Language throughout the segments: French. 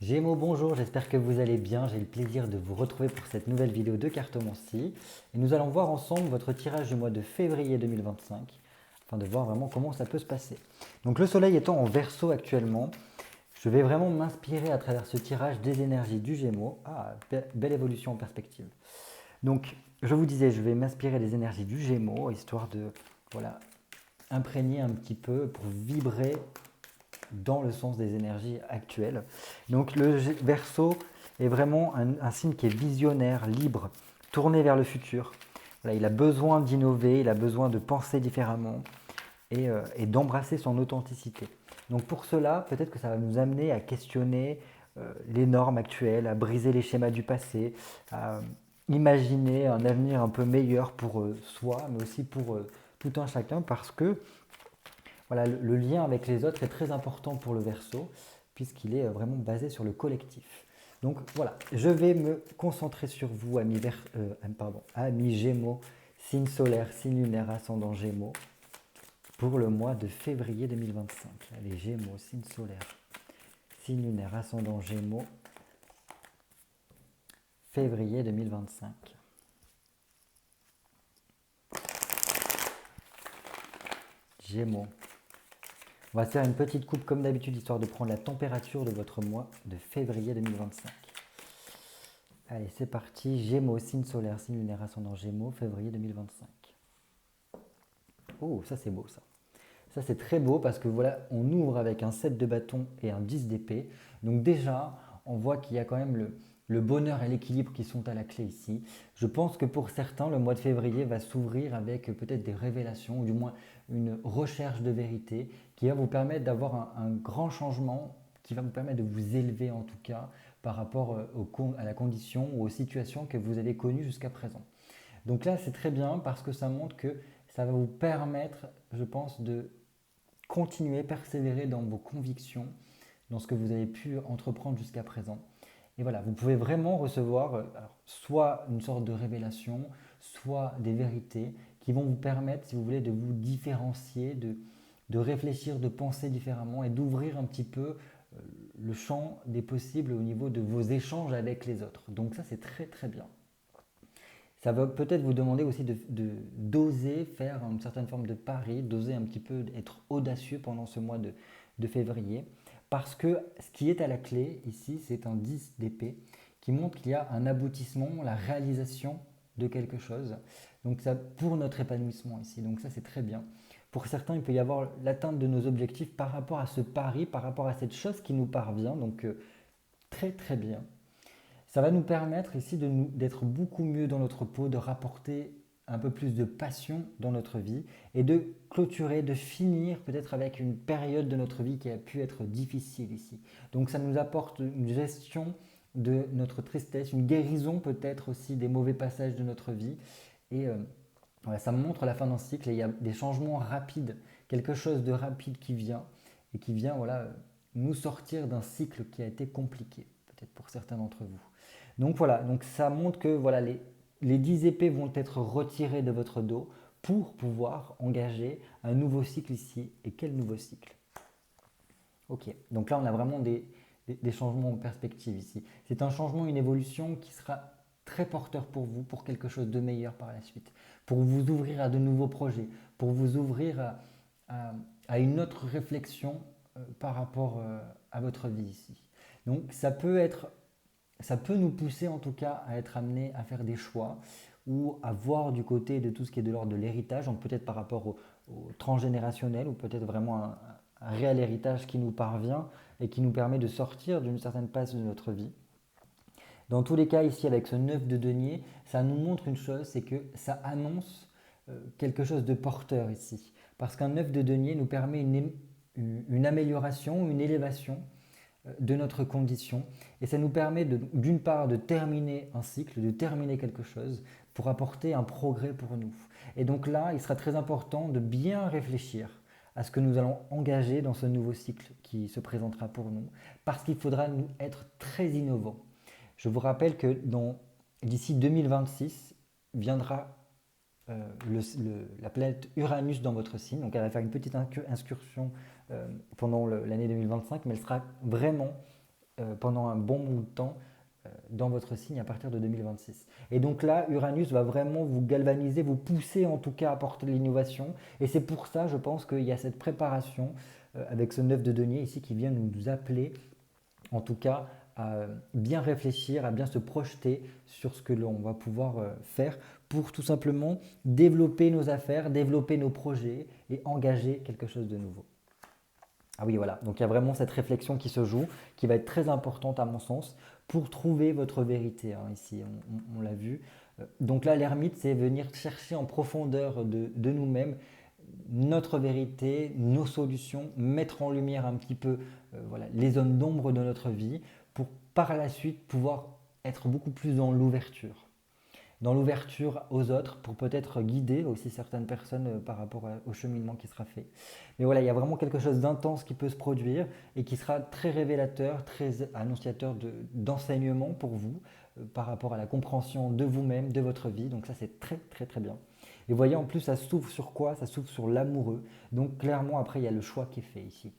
Gémeaux, bonjour, j'espère que vous allez bien. J'ai le plaisir de vous retrouver pour cette nouvelle vidéo de cartomancie. Et nous allons voir ensemble votre tirage du mois de février 2025, afin de voir vraiment comment ça peut se passer. Donc le soleil étant en Verseau actuellement, je vais vraiment m'inspirer à travers ce tirage des énergies du Gémeaux. Ah, belle évolution en perspective. Donc je vous disais, je vais m'inspirer des énergies du Gémeaux, histoire de voilà, imprégner un petit peu pour vibrer dans le sens des énergies actuelles. Donc le Verseau est vraiment un signe qui est visionnaire, libre, tourné vers le futur. Voilà, il a besoin d'innover, il a besoin de penser différemment et d'embrasser son authenticité. Donc pour cela, peut-être que ça va nous amener à questionner les normes actuelles, à briser les schémas du passé, à imaginer un avenir un peu meilleur pour soi, mais aussi pour tout un chacun, parce que voilà, le lien avec les autres est très important pour le Verseau, puisqu'il est vraiment basé sur le collectif. Donc voilà, je vais me concentrer sur vous, amis Gémeaux, signe solaire, signe lunaire, ascendant Gémeaux, pour le mois de février 2025. Les Gémeaux, signe solaire, signe lunaire, ascendant Gémeaux, février 2025. Gémeaux. On va se faire une petite coupe comme d'habitude, histoire de prendre la température de votre mois de février 2025. Allez, c'est parti. Gémeaux, signe solaire, signe lunaire, ascendant Gémeaux, février 2025. Oh, ça c'est beau ça. Ça c'est très beau parce que voilà, on ouvre avec un 7 de bâton et un 10 d'épée. Donc déjà, on voit qu'il y a quand même le bonheur et l'équilibre qui sont à la clé ici. Je pense que pour certains, le mois de février va s'ouvrir avec peut-être des révélations ou du moins une recherche de vérité qui va vous permettre d'avoir un grand changement, qui va vous permettre de vous élever en tout cas par rapport à la condition ou aux situations que vous avez connues jusqu'à présent. Donc là, c'est très bien parce que ça montre que ça va vous permettre, je pense, de continuer, persévérer dans vos convictions, dans ce que vous avez pu entreprendre jusqu'à présent. Et voilà, vous pouvez vraiment recevoir alors, soit une sorte de révélation, soit des vérités qui vont vous permettre, si vous voulez, de vous différencier, de réfléchir, de penser différemment et d'ouvrir un petit peu le champ des possibles au niveau de vos échanges avec les autres. Donc ça, c'est très très bien. Ça va peut-être vous demander aussi d'oser faire une certaine forme de pari, d'oser un petit peu être audacieux pendant ce mois de février. Parce que ce qui est à la clé ici, c'est un 10 d'épée qui montre qu'il y a un aboutissement, la réalisation de quelque chose. Donc ça pour notre épanouissement ici. Donc ça c'est très bien. Pour certains, il peut y avoir l'atteinte de nos objectifs par rapport à ce pari, par rapport à cette chose qui nous parvient. Donc très très bien. Ça va nous permettre ici d'être beaucoup mieux dans notre peau, de rapporter un peu plus de passion dans notre vie et de clôturer, de finir peut-être avec une période de notre vie qui a pu être difficile ici. Donc ça nous apporte une gestion de notre tristesse, une guérison peut-être aussi des mauvais passages de notre vie. Et voilà, ça montre la fin d'un cycle et il y a des changements rapides, quelque chose de rapide qui vient et qui vient voilà, nous sortir d'un cycle qui a été compliqué, peut-être pour certains d'entre vous. Donc voilà, donc ça montre que voilà, les 10 épées vont être retirées de votre dos pour pouvoir engager un nouveau cycle ici. Et quel nouveau cycle? Ok, donc là on a vraiment des changements en perspective ici. C'est un changement, une évolution qui sera très porteur pour vous, pour quelque chose de meilleur par la suite, pour vous ouvrir à de nouveaux projets, pour vous ouvrir à une autre réflexion par rapport à votre vie ici. Donc ça peut nous pousser en tout cas à être amené à faire des choix ou à voir du côté de tout ce qui est de l'ordre de l'héritage, donc peut-être par rapport au transgénérationnel ou peut-être vraiment un réel héritage qui nous parvient et qui nous permet de sortir d'une certaine passe de notre vie. Dans tous les cas, ici, avec ce 9 de denier, ça nous montre une chose, c'est que ça annonce quelque chose de porteur ici. Parce qu'un 9 de denier nous permet une amélioration, une élévation de notre condition. Et ça nous permet d'une part de terminer un cycle, de terminer quelque chose pour apporter un progrès pour nous. Et donc là, il sera très important de bien réfléchir à ce que nous allons engager dans ce nouveau cycle qui se présentera pour nous, parce qu'il faudra être très innovant. Je vous rappelle que d'ici 2026 viendra la planète Uranus dans votre signe. Donc elle va faire une petite incursion pendant l'année 2025, mais elle sera vraiment pendant un bon bout de temps dans votre signe à partir de 2026. Et donc là, Uranus va vraiment vous galvaniser, vous pousser en tout cas à porter de l'innovation. Et c'est pour ça, je pense, qu'il y a cette préparation avec ce 9 de denier ici qui vient nous appeler, en tout cas, à bien réfléchir, à bien se projeter sur ce que l'on va pouvoir faire pour tout simplement développer nos affaires, développer nos projets et engager quelque chose de nouveau. Ah oui, voilà. Donc il y a vraiment cette réflexion qui se joue, qui va être très importante à mon sens, pour trouver votre vérité, hein, ici, on l'a vu. Donc là, l'ermite, c'est venir chercher en profondeur de nous-mêmes notre vérité, nos solutions, mettre en lumière un petit peu voilà, les zones d'ombre de notre vie, pour par la suite pouvoir être beaucoup plus dans l'ouverture aux autres pour peut-être guider aussi certaines personnes par rapport au cheminement qui sera fait. Mais voilà, il y a vraiment quelque chose d'intense qui peut se produire et qui sera très révélateur, très annonciateur d'enseignement pour vous par rapport à la compréhension de vous-même, de votre vie. Donc ça, c'est très très très bien. Et vous voyez, en plus, ça s'ouvre sur quoi? Ça s'ouvre sur l'amoureux. Donc clairement, après, il y a le choix qui est fait ici.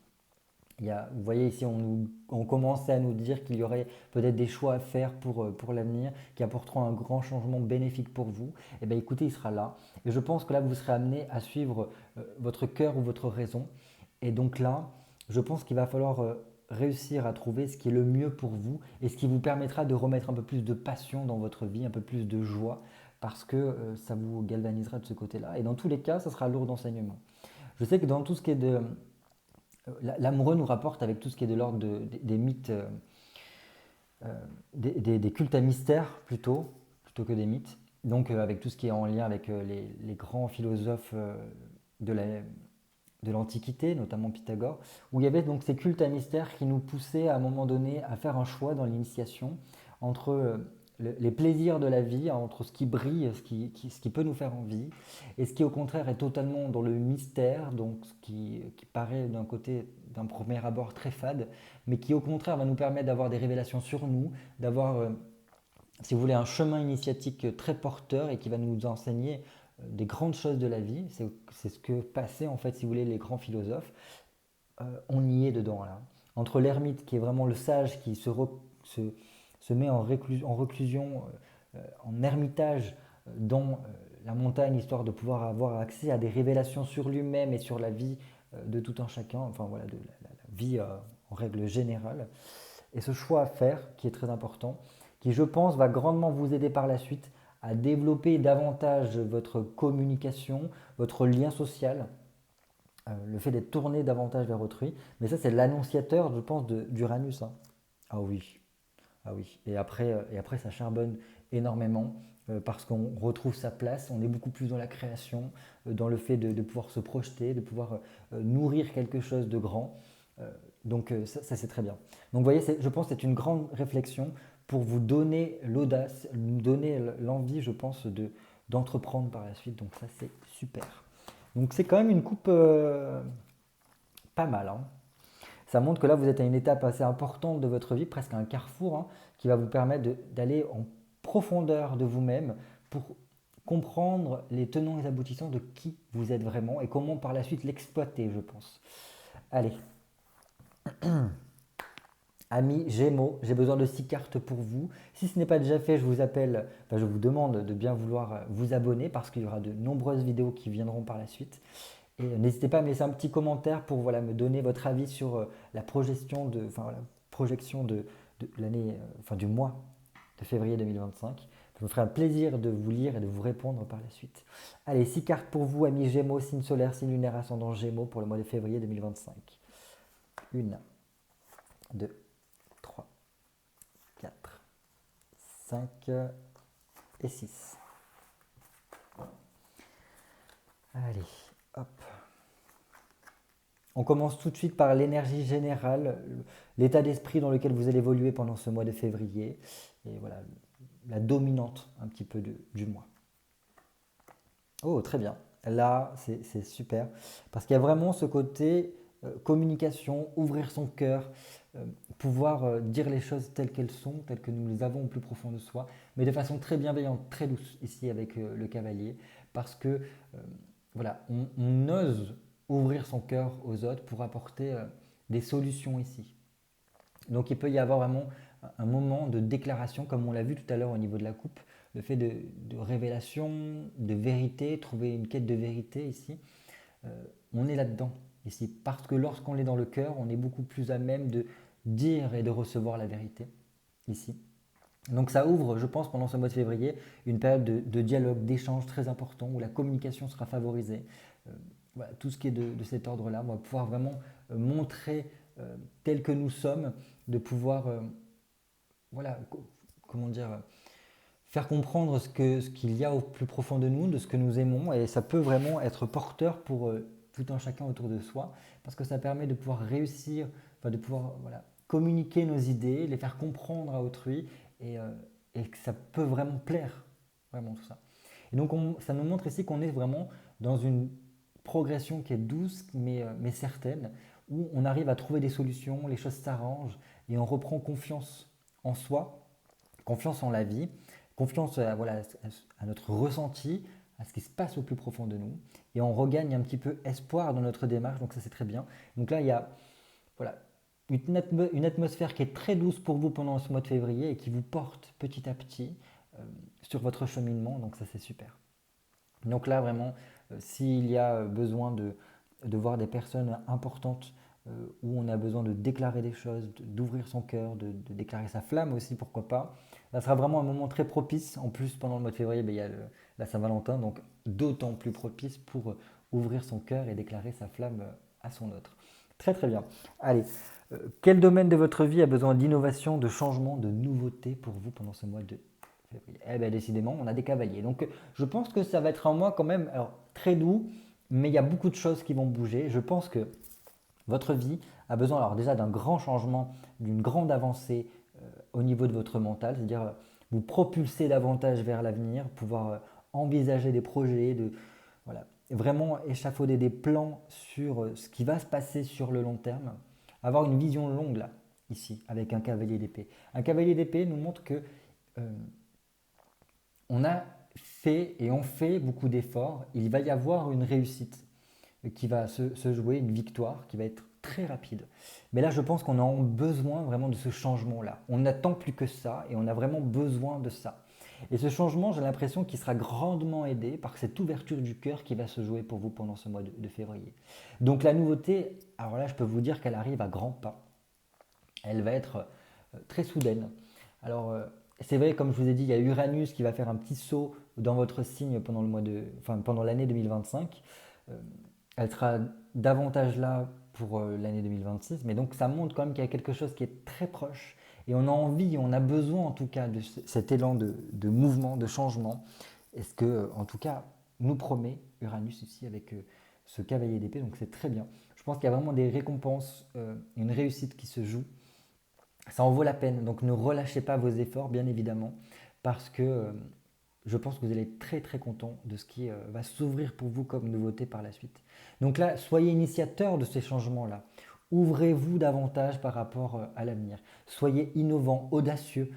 Vous voyez ici, on commençait à nous dire qu'il y aurait peut-être des choix à faire pour l'avenir qui apporteront un grand changement bénéfique pour vous. Et bien écoutez, il sera là. Et je pense que là, vous serez amené à suivre votre cœur ou votre raison. Et donc là, je pense qu'il va falloir réussir à trouver ce qui est le mieux pour vous et ce qui vous permettra de remettre un peu plus de passion dans votre vie, un peu plus de joie, parce que ça vous galvanisera de ce côté-là. Et dans tous les cas, ça sera lourd d'enseignement. Je sais que dans tout ce qui est de l'amoureux nous rapporte avec tout ce qui est de l'ordre des mythes, des cultes à mystère plutôt que des mythes. Donc avec tout ce qui est en lien avec les grands philosophes de la, de l'Antiquité, notamment Pythagore, où il y avait donc ces cultes à mystère qui nous poussaient à un moment donné à faire un choix dans l'initiation entre les plaisirs de la vie, entre ce qui brille, ce qui peut nous faire envie, et ce qui au contraire est totalement dans le mystère, donc ce qui paraît d'un côté, d'un premier abord très fade, mais qui au contraire va nous permettre d'avoir des révélations sur nous, d'avoir, si vous voulez, un chemin initiatique très porteur et qui va nous enseigner des grandes choses de la vie. C'est ce que passaient en fait, si vous voulez, les grands philosophes. On y est dedans là. Entre l'ermite qui est vraiment le sage qui se met en reclusion, en ermitage dans la montagne, histoire de pouvoir avoir accès à des révélations sur lui-même et sur la vie de tout un chacun, enfin voilà, de la vie en règle générale. Et ce choix à faire, qui est très important, qui je pense va grandement vous aider par la suite à développer davantage votre communication, votre lien social, le fait d'être tourné davantage vers autrui. Mais ça, c'est l'annonciateur, je pense, d'Uranus. Hein. Ah oui, ah oui. Et après ça charbonne énormément parce qu'on retrouve sa place, on est beaucoup plus dans la création, dans le fait de pouvoir se projeter, de pouvoir nourrir quelque chose de grand. Donc ça c'est très bien. Donc vous voyez, je pense que c'est une grande réflexion pour vous donner l'audace, nous donner l'envie, je pense, d'entreprendre par la suite. Donc ça c'est super. Donc c'est quand même une coupe pas mal. Hein. Ça montre que là, vous êtes à une étape assez importante de votre vie, presque un carrefour, hein, qui va vous permettre d'aller en profondeur de vous-même pour comprendre les tenants et les aboutissants de qui vous êtes vraiment et comment par la suite l'exploiter, je pense. Allez. Amis Gémeaux, j'ai besoin de 6 cartes pour vous. Si ce n'est pas déjà fait, je vous appelle, enfin, je vous demande de bien vouloir vous abonner parce qu'il y aura de nombreuses vidéos qui viendront par la suite. Et n'hésitez pas à me laisser un petit commentaire pour voilà, me donner votre avis sur la projection de l'année, du mois de février 2025. Ça me ferait un plaisir de vous lire et de vous répondre par la suite. Allez, 6 cartes pour vous, amis Gémeaux, signe solaire, signe lunaire, ascendant Gémeaux pour le mois de février 2025. 1, 2, 3, 4, 5 et 6. Allez, hop. On commence tout de suite par l'énergie générale, l'état d'esprit dans lequel vous allez évoluer pendant ce mois de février. Et voilà, la dominante un petit peu du mois. Oh, très bien. Là, c'est super. Parce qu'il y a vraiment ce côté communication, ouvrir son cœur, pouvoir dire les choses telles qu'elles sont, telles que nous les avons au plus profond de soi, mais de façon très bienveillante, très douce ici avec le cavalier. Parce que, voilà, on ose ouvrir son cœur aux autres pour apporter des solutions ici. Donc il peut y avoir vraiment un moment de déclaration, comme on l'a vu tout à l'heure au niveau de la coupe, le fait de révélation, de vérité, trouver une quête de vérité ici. On est là-dedans ici, parce que lorsqu'on est dans le cœur, on est beaucoup plus à même de dire et de recevoir la vérité ici. Donc ça ouvre, je pense, pendant ce mois de février, une période de dialogue, d'échange très important, où la communication sera favorisée. Euh, voilà, tout ce qui est de cet ordre-là, on va pouvoir vraiment montrer tel que nous sommes, de pouvoir, voilà, comment dire, faire comprendre ce qu'il y a au plus profond de nous, de ce que nous aimons, et ça peut vraiment être porteur pour tout un chacun autour de soi, parce que ça permet de pouvoir réussir, enfin de pouvoir voilà, communiquer nos idées, les faire comprendre à autrui, et, euh, et que ça peut vraiment plaire, vraiment tout ça. Et donc ça nous montre ici qu'on est vraiment dans une progression qui est douce, mais certaine, où on arrive à trouver des solutions, les choses s'arrangent, et on reprend confiance en soi, confiance en la vie, confiance voilà, à notre ressenti, à ce qui se passe au plus profond de nous, et on regagne un petit peu espoir dans notre démarche, donc ça c'est très bien. Donc là, il y a voilà, une atmosphère qui est très douce pour vous pendant ce mois de février et qui vous porte petit à petit sur votre cheminement, donc ça c'est super. Donc là, vraiment, s'il y a besoin de voir des personnes importantes où on a besoin de déclarer des choses, d'ouvrir son cœur, de déclarer sa flamme aussi, pourquoi pas. Là, sera vraiment un moment très propice. En plus, pendant le mois de février, ben, il y a la Saint-Valentin, donc d'autant plus propice pour ouvrir son cœur et déclarer sa flamme à son autre. Très très bien. Allez, quel domaine de votre vie a besoin d'innovation, de changement, de nouveauté pour vous pendant ce mois de février? Eh bien, décidément, on a des cavaliers. Donc, je pense que ça va être un mois quand même alors, très doux, mais il y a beaucoup de choses qui vont bouger. Je pense que votre vie a besoin alors déjà d'un grand changement, d'une grande avancée au niveau de votre mental, c'est-à-dire vous propulser davantage vers l'avenir, pouvoir envisager des projets, voilà, vraiment échafauder des plans sur ce qui va se passer sur le long terme, avoir une vision longue là, ici, avec un cavalier d'épée. Un cavalier d'épée nous montre que euh, on a fait et on fait beaucoup d'efforts, il va y avoir une réussite qui va se jouer, une victoire qui va être très rapide. Mais là, je pense qu'on a besoin vraiment de ce changement-là. On n'attend plus que ça et on a vraiment besoin de ça. Et ce changement, j'ai l'impression qu'il sera grandement aidé par cette ouverture du cœur qui va se jouer pour vous pendant ce mois de février. Donc la nouveauté, alors là, je peux vous dire qu'elle arrive à grands pas. Elle va être très soudaine. Alors, c'est vrai, comme je vous ai dit, il y a Uranus qui va faire un petit saut dans votre signe pendant pendant l'année 2025. Euh, Elle sera davantage là pour l'année 2026, mais donc ça montre quand même qu'il y a quelque chose qui est très proche et on a envie, on a besoin en tout cas de cet élan de mouvement, de changement. Est-ce que, en tout cas, nous promet Uranus ici avec ce cavalier d'épée, donc c'est très bien. Je pense qu'il y a vraiment des récompenses, une réussite qui se joue. Ça en vaut la peine, donc ne relâchez pas vos efforts, bien évidemment, parce que je pense que vous allez être très très content de ce qui va s'ouvrir pour vous comme nouveauté par la suite. Donc là, soyez initiateur de ces changements-là. Ouvrez-vous davantage par rapport à l'avenir. Soyez innovant, audacieux,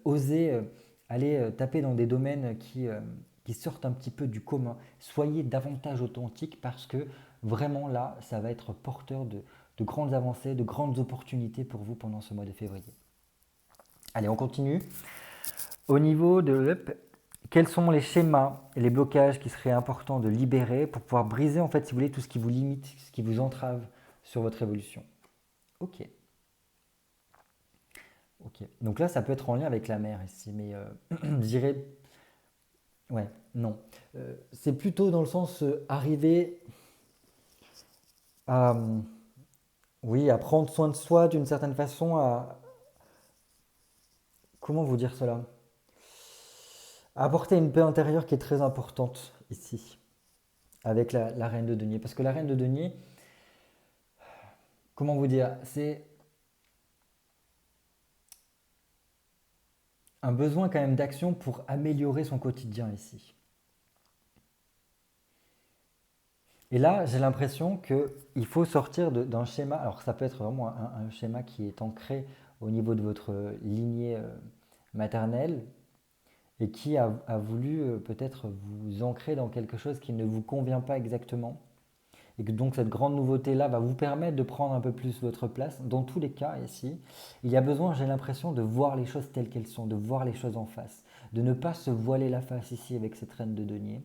osez aller taper dans des domaines qui sortent un petit peu du commun. Soyez davantage authentique parce que vraiment là, ça va être porteur de grandes avancées, de grandes opportunités pour vous pendant ce mois de février. Allez, on continue. Au niveau de l'UP, quels sont les schémas et les blocages qui seraient importants de libérer pour pouvoir briser, en fait, si vous voulez, tout ce qui vous limite, ce qui vous entrave sur votre évolution? Ok. Ok. Donc là, ça peut être en lien avec la mer ici, mais je dirais, ouais, non. C'est plutôt dans le sens arriver à, oui, à prendre soin de soi d'une certaine façon, comment vous dire cela? À apporter une paix intérieure qui est très importante ici, avec la reine de denier. Parce que la reine de denier, comment vous dire, c'est un besoin quand même d'action pour améliorer son quotidien ici. Et là, j'ai l'impression qu'il faut sortir d'un schéma, alors ça peut être vraiment un schéma qui est ancré au niveau de votre lignée maternelle et qui a voulu peut-être vous ancrer dans quelque chose qui ne vous convient pas exactement. et que donc cette grande nouveauté-là va vous permettre de prendre un peu plus votre place. Dans tous les cas, ici, il y a besoin, j'ai l'impression, de voir les choses telles qu'elles sont, de voir les choses en face, de ne pas se voiler la face ici avec cette reine de denier,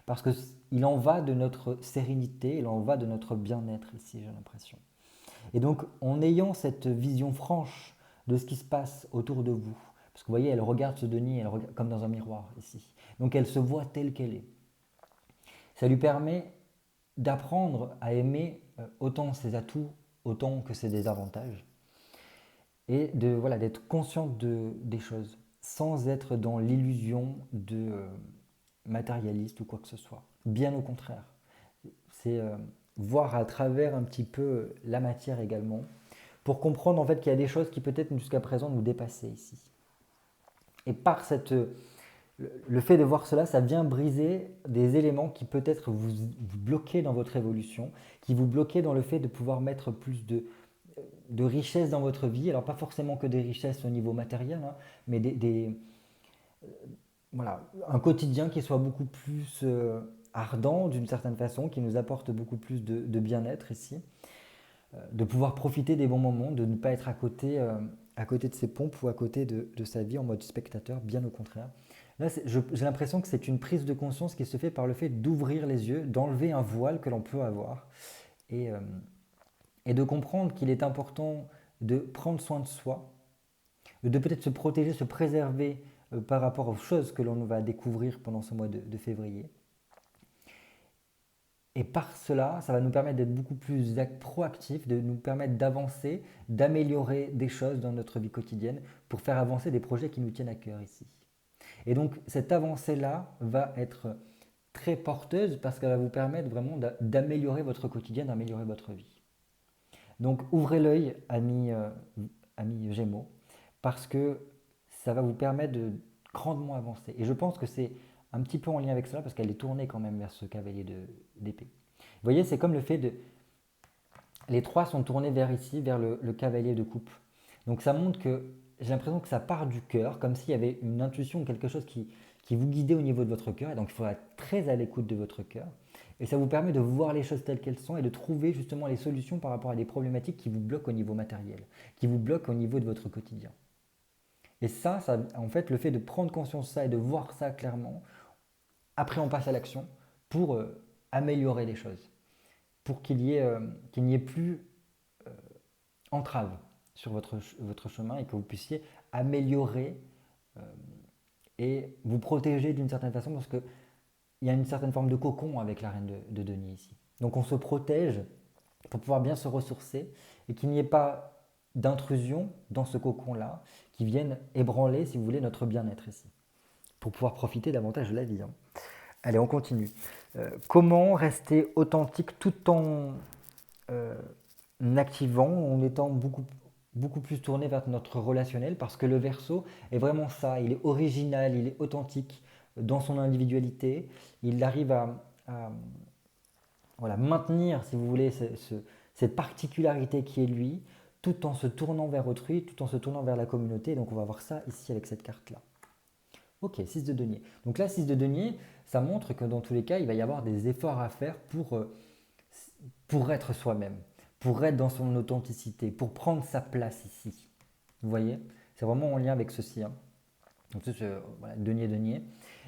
parce qu'il en va de notre sérénité, il en va de notre bien-être ici, j'ai l'impression. Et donc, en ayant cette vision franche de ce qui se passe autour de vous, parce que vous voyez, elle regarde ce denier, elle regarde comme dans un miroir ici, donc elle se voit telle qu'elle est. Ça lui permet d'apprendre à aimer autant ses atouts, autant que ses désavantages, et voilà, d'être consciente des choses, sans être dans l'illusion de matérialiste ou quoi que ce soit. Bien au contraire. C'est voir à travers un petit peu la matière également, pour comprendre en fait qu'il y a des choses qui peut-être jusqu'à présent nous dépassaient ici. Et par le fait de voir cela, ça vient briser des éléments qui peut-être vous bloquaient dans votre évolution, qui vous bloquaient dans le fait de pouvoir mettre plus de richesse dans votre vie. Alors pas forcément que des richesses au niveau matériel, hein, mais voilà, un quotidien qui soit beaucoup plus ardent d'une certaine façon, qui nous apporte beaucoup plus de bien-être ici, de pouvoir profiter des bons moments, de ne pas être à côté de ses pompes ou à côté de sa vie en mode spectateur, bien au contraire. Là, j'ai l'impression que c'est une prise de conscience qui se fait par le fait d'ouvrir les yeux, d'enlever un voile que l'on peut avoir et, euh, et de comprendre qu'il est important de prendre soin de soi, de peut-être se protéger, se préserver par rapport aux choses que l'on va découvrir pendant ce mois de février. Et par cela, ça va nous permettre d'être beaucoup plus proactifs, de nous permettre d'avancer, d'améliorer des choses dans notre vie quotidienne pour faire avancer des projets qui nous tiennent à cœur ici. Et donc cette avancée-là va être très porteuse parce qu'elle va vous permettre vraiment d'améliorer votre quotidien, d'améliorer votre vie. Donc ouvrez l'œil, amis Gémeaux, parce que ça va vous permettre de grandement avancer. Et je pense que c'est un petit peu en lien avec cela parce qu'elle est tournée quand même vers ce cavalier d'épée. Vous voyez, c'est comme le fait de... Les trois sont tournés vers ici, vers le cavalier de coupe. Donc ça montre que j'ai l'impression que ça part du cœur, comme s'il y avait une intuition, quelque chose qui vous guidait au niveau de votre cœur. Et donc il faut être très à l'écoute de votre cœur. Et ça vous permet de voir les choses telles qu'elles sont et de trouver justement les solutions par rapport à des problématiques qui vous bloquent au niveau matériel, qui vous bloquent au niveau de votre quotidien. Et ça, en fait, le fait de prendre conscience de ça et de voir ça clairement, après on passe à l'action pour améliorer les choses, pour qu'il n'y ait plus entrave sur votre chemin et que vous puissiez améliorer et vous protéger d'une certaine façon parce qu'il y a une certaine forme de cocon avec la reine de denier ici. Donc on se protège pour pouvoir bien se ressourcer et qu'il n'y ait pas d'intrusion dans ce cocon-là qui vienne ébranler, si vous voulez, notre bien-être ici, pour pouvoir profiter davantage de la vie. Hein. Allez, on continue. Comment rester authentique tout en activant, en étant beaucoup plus tourné vers notre relationnel, parce que le Verseau est vraiment ça, il est original, il est authentique dans son individualité, il arrive à voilà, maintenir, si vous voulez, cette particularité qui est lui, tout en se tournant vers autrui, tout en se tournant vers la communauté. Donc on va voir ça ici avec cette carte-là. Ok, 6 de denier. Donc là, 6 de denier, ça montre que dans tous les cas, il va y avoir des efforts à faire pour être soi-même, pour être dans son authenticité, pour prendre sa place ici. Vous voyez? C'est vraiment en lien avec ceci. Hein. Donc, voilà, denier.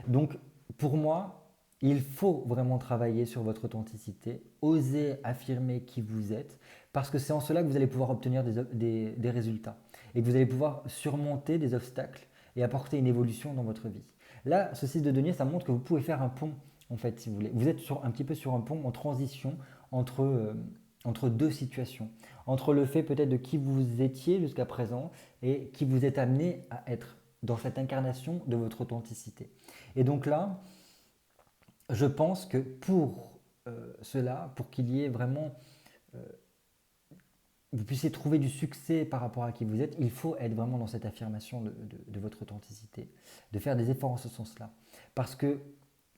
Donc, pour moi, il faut vraiment travailler sur votre authenticité, oser affirmer qui vous êtes, parce que c'est en cela que vous allez pouvoir obtenir des résultats et que vous allez pouvoir surmonter des obstacles et apporter une évolution dans votre vie. Là, ce 6 de denier, ça montre que vous pouvez faire un pont, en fait, si vous voulez. Vous êtes un petit peu sur un pont en transition entre deux situations. Entre le fait peut-être de qui vous étiez jusqu'à présent et qui vous êtes amené à être dans cette incarnation de votre authenticité. Et donc là, je pense que pour cela, pour qu'il y ait vraiment, vous puissiez trouver du succès par rapport à qui vous êtes, il faut être vraiment dans cette affirmation de votre authenticité, de faire des efforts en ce sens-là. Parce que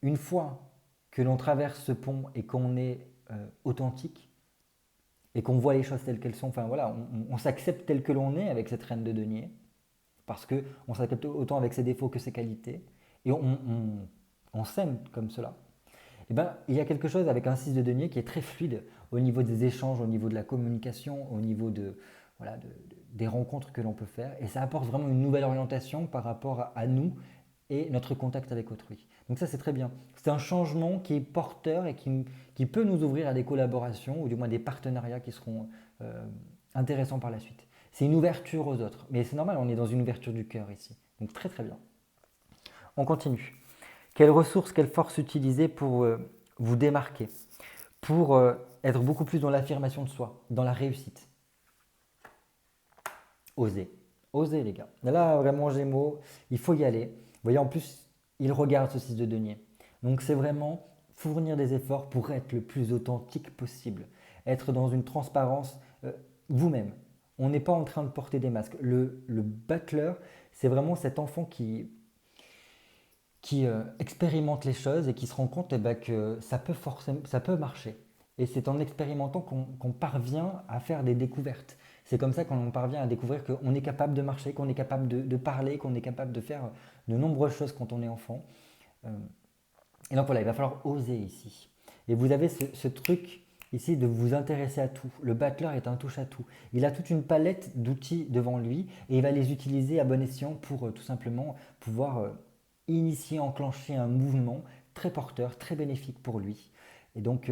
une fois que l'on traverse ce pont et qu'on est authentique, et qu'on voit les choses telles qu'elles sont, enfin voilà, on s'accepte tel que l'on est avec cette reine de denier, parce qu'on s'accepte autant avec ses défauts que ses qualités, et on s'aime comme cela. Eh ben, il y a quelque chose avec un 6 de denier qui est très fluide au niveau des échanges, au niveau de la communication, au niveau voilà, des rencontres que l'on peut faire. Et ça apporte vraiment une nouvelle orientation par rapport à nous et notre contact avec autrui. Donc ça, c'est très bien. C'est un changement qui est porteur et qui peut nous ouvrir à des collaborations ou du moins des partenariats qui seront intéressants par la suite. C'est une ouverture aux autres. Mais c'est normal, on est dans une ouverture du cœur ici. Donc très très bien. On continue. Quelles ressources, quelles forces utiliser pour vous démarquer, pour être beaucoup plus dans l'affirmation de soi, dans la réussite? Oser. Oser, les gars. Là, vraiment, Gémeaux, il faut y aller. Vous voyez, en plus, il regarde ce 6 de denier. Donc, c'est vraiment fournir des efforts pour être le plus authentique possible. Être dans une transparence vous-même. On n'est pas en train de porter des masques. Le battleur, c'est vraiment cet enfant qui expérimente les choses et qui se rend compte que ça peut marcher. Et c'est en expérimentant qu'on parvient à faire des découvertes. C'est comme ça qu'on parvient à découvrir qu'on est capable de marcher, qu'on est capable de parler, qu'on est capable de faire de nombreuses choses quand on est enfant. Et donc voilà, il va falloir oser ici. Et vous avez ce truc ici de vous intéresser à tout. Le battleur est un touche à tout. Il a toute une palette d'outils devant lui et il va les utiliser à bon escient pour tout simplement pouvoir initier, enclencher un mouvement très porteur, très bénéfique pour lui. Et donc,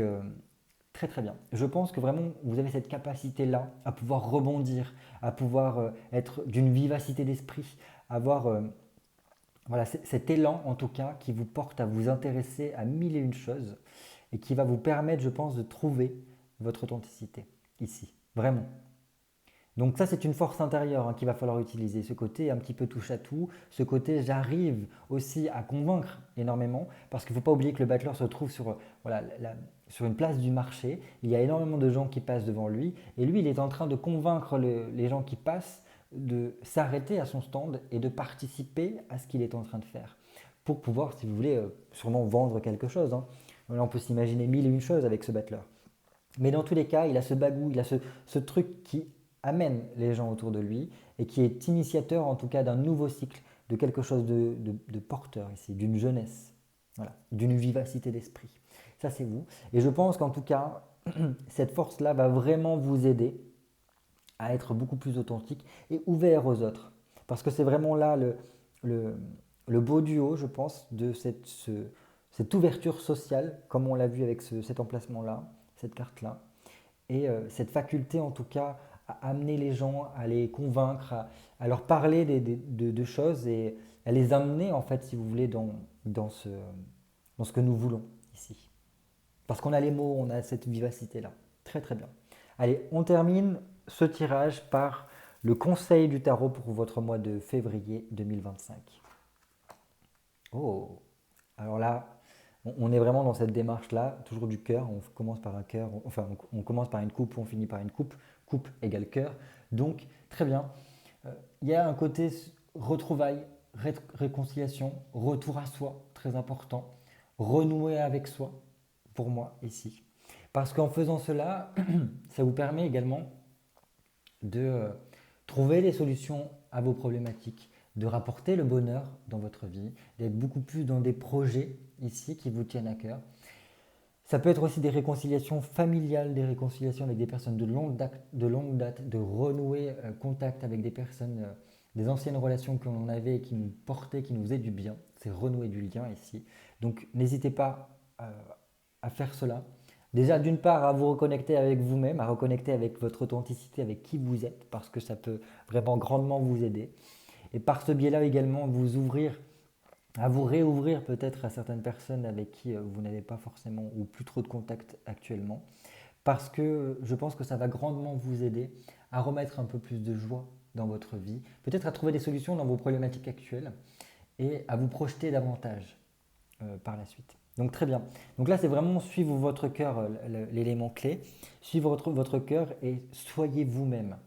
très très bien. Je pense que vraiment, vous avez cette capacité-là à pouvoir rebondir, à pouvoir être d'une vivacité d'esprit, avoir voilà, cet élan en tout cas qui vous porte à vous intéresser à mille et une choses et qui va vous permettre, je pense, de trouver votre authenticité ici. Vraiment. Donc ça, c'est une force intérieure qu'il va falloir utiliser, ce côté un petit peu touche à tout, ce côté j'arrive aussi à convaincre énormément, parce qu'il ne faut pas oublier que le battleur se trouve sur, voilà, sur une place du marché, il y a énormément de gens qui passent devant lui, et lui, il est en train de convaincre les gens qui passent de s'arrêter à son stand et de participer à ce qu'il est en train de faire, pour pouvoir, si vous voulez, sûrement vendre quelque chose. Là, on peut s'imaginer mille et une choses avec ce battleur. Mais dans tous les cas, il a ce bagou, il a ce truc qui amène les gens autour de lui et qui est initiateur en tout cas d'un nouveau cycle, de quelque chose de porteur ici, d'une jeunesse, voilà, d'une vivacité d'esprit. Ça c'est vous. Et je pense qu'en tout cas, cette force-là va vraiment vous aider à être beaucoup plus authentique et ouvert aux autres. Parce que c'est vraiment là le beau duo, je pense, de cette ouverture sociale, comme on l'a vu avec cet emplacement-là, cette carte-là, et cette faculté en tout cas à amener les gens, à les convaincre, à leur parler de choses et à les amener en fait, si vous voulez, dans ce que nous voulons ici. Parce qu'on a les mots, on a cette vivacité-là. Très très bien. Allez, on termine ce tirage par le conseil du tarot pour votre mois de février 2025. Oh, alors là, on est vraiment dans cette démarche-là, toujours du cœur. On commence par un cœur, enfin, on commence par une coupe, on finit par une coupe. Coupe égale cœur. Donc, très bien. Il y a un côté retrouvailles, réconciliation, retour à soi, très important. Renouer avec soi, pour moi, ici. Parce qu'en faisant cela, ça vous permet également de trouver les solutions à vos problématiques, de rapporter le bonheur dans votre vie, d'être beaucoup plus dans des projets ici qui vous tiennent à cœur. Ça peut être aussi des réconciliations familiales, des réconciliations avec des personnes de longue date, de renouer contact avec des personnes, des anciennes relations que l'on avait et qui nous portaient, qui nous faisaient du bien. C'est renouer du lien ici. Donc n'hésitez pas à faire cela. Déjà d'une part à vous reconnecter avec vous-même, à reconnecter avec votre authenticité, avec qui vous êtes, parce que ça peut vraiment grandement vous aider. Et par ce biais-là également vous ouvrir à vous réouvrir peut-être à certaines personnes avec qui vous n'avez pas forcément ou plus trop de contact actuellement, parce que je pense que ça va grandement vous aider à remettre un peu plus de joie dans votre vie, peut-être à trouver des solutions dans vos problématiques actuelles et à vous projeter davantage par la suite. Donc très bien. Donc là, c'est vraiment suivre votre cœur, l'élément clé. Suivre votre cœur et soyez vous-même.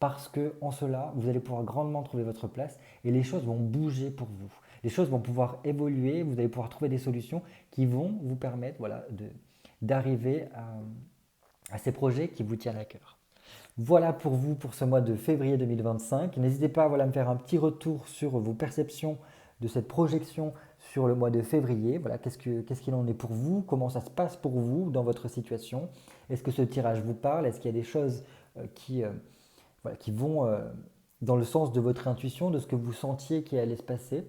Parce que en cela, vous allez pouvoir grandement trouver votre place et les choses vont bouger pour vous. Les choses vont pouvoir évoluer, vous allez pouvoir trouver des solutions qui vont vous permettre voilà, d'arriver à ces projets qui vous tiennent à cœur. Voilà pour vous pour ce mois de février 2025. N'hésitez pas voilà, à me faire un petit retour sur vos perceptions de cette projection sur le mois de février. Voilà, qu'est-ce qu'il en est pour vous? Comment ça se passe pour vous dans votre situation? Est-ce que ce tirage vous parle? Est-ce qu'il y a des choses voilà, qui vont dans le sens de votre intuition, de ce que vous sentiez qui allait se passer?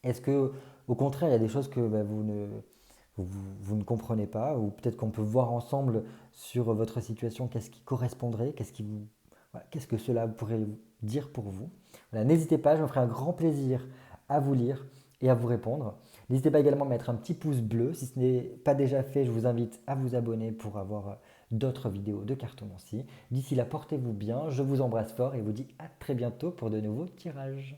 Est-ce que, au contraire, il y a des choses que vous ne comprenez pas, ou peut-être qu'on peut voir ensemble sur votre situation, qu'est-ce qui correspondrait, voilà, qu'est-ce que cela pourrait dire pour vous? Voilà, n'hésitez pas, je me ferai un grand plaisir à vous lire et à vous répondre. N'hésitez pas également à mettre un petit pouce bleu. Si ce n'est pas déjà fait, je vous invite à vous abonner pour avoir d'autres vidéos de cartomancie. D'ici là, portez-vous bien, je vous embrasse fort et vous dis à très bientôt pour de nouveaux tirages.